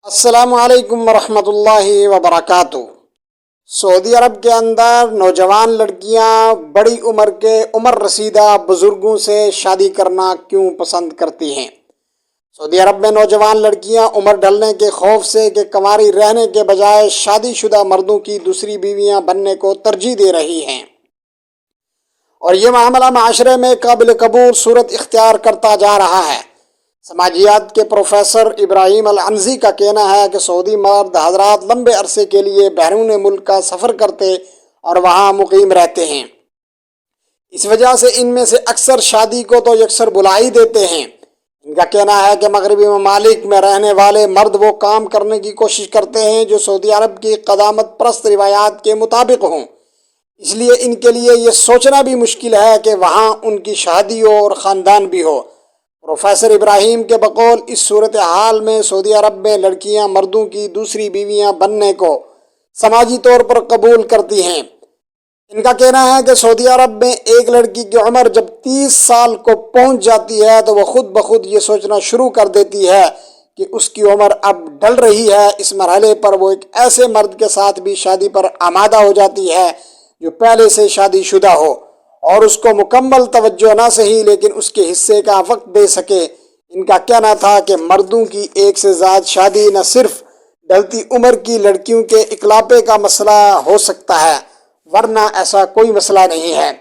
السلام علیکم ورحمۃ اللہ وبرکاتہ۔ سعودی عرب کے اندر نوجوان لڑکیاں بڑی عمر کے عمر رسیدہ بزرگوں سے شادی کرنا کیوں پسند کرتی ہیں؟ سعودی عرب میں نوجوان لڑکیاں عمر ڈھلنے کے خوف سے کہ کنواری رہنے کے بجائے شادی شدہ مردوں کی دوسری بیویاں بننے کو ترجیح دے رہی ہیں، اور یہ معاملہ معاشرے میں قابل قبول صورت اختیار کرتا جا رہا ہے۔ سماجیات کے پروفیسر ابراہیم العنزی کا کہنا ہے کہ سعودی مرد حضرات لمبے عرصے کے لیے بیرون ملک کا سفر کرتے اور وہاں مقیم رہتے ہیں، اس وجہ سے ان میں سے اکثر شادی کو تو یکسر بلا ہی دیتے ہیں۔ ان کا کہنا ہے کہ مغربی ممالک میں رہنے والے مرد وہ کام کرنے کی کوشش کرتے ہیں جو سعودی عرب کی قدامت پرست روایات کے مطابق ہوں، اس لیے ان کے لیے یہ سوچنا بھی مشکل ہے کہ وہاں ان کی شادی ہو اور خاندان بھی ہو۔ پروفیسر ابراہیم کے بقول اس صورتحال میں سعودی عرب میں لڑکیاں مردوں کی دوسری بیویاں بننے کو سماجی طور پر قبول کرتی ہیں۔ ان کا کہنا ہے کہ سعودی عرب میں ایک لڑکی کی عمر جب 30 سال کو پہنچ جاتی ہے تو وہ خود بخود یہ سوچنا شروع کر دیتی ہے کہ اس کی عمر اب ڈل رہی ہے۔ اس مرحلے پر وہ ایک ایسے مرد کے ساتھ بھی شادی پر آمادہ ہو جاتی ہے جو پہلے سے شادی شدہ ہو اور اس کو مکمل توجہ نہ صحیح لیکن اس کے حصے کا وقت دے سکے۔ ان کا کہنا تھا کہ مردوں کی ایک سے زائد شادی نہ صرف ڈھلتی عمر کی لڑکیوں کے اکلاپے کا مسئلہ ہو سکتا ہے، ورنہ ایسا کوئی مسئلہ نہیں ہے۔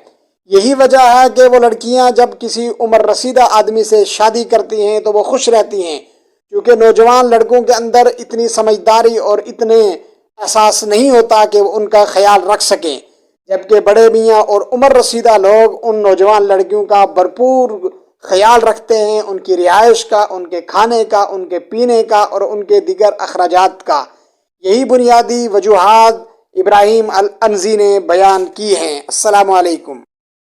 یہی وجہ ہے کہ وہ لڑکیاں جب کسی عمر رسیدہ آدمی سے شادی کرتی ہیں تو وہ خوش رہتی ہیں، کیونکہ نوجوان لڑکوں کے اندر اتنی سمجھداری اور اتنے احساس نہیں ہوتا کہ وہ ان کا خیال رکھ سکیں، جبکہ بڑے میاں اور عمر رسیدہ لوگ ان نوجوان لڑکیوں کا بھرپور خیال رکھتے ہیں، ان کی رہائش کا، ان کے کھانے کا، ان کے پینے کا اور ان کے دیگر اخراجات کا۔ یہی بنیادی وجوہات ابراہیم العنزی نے بیان کی ہیں۔ السلام علیکم۔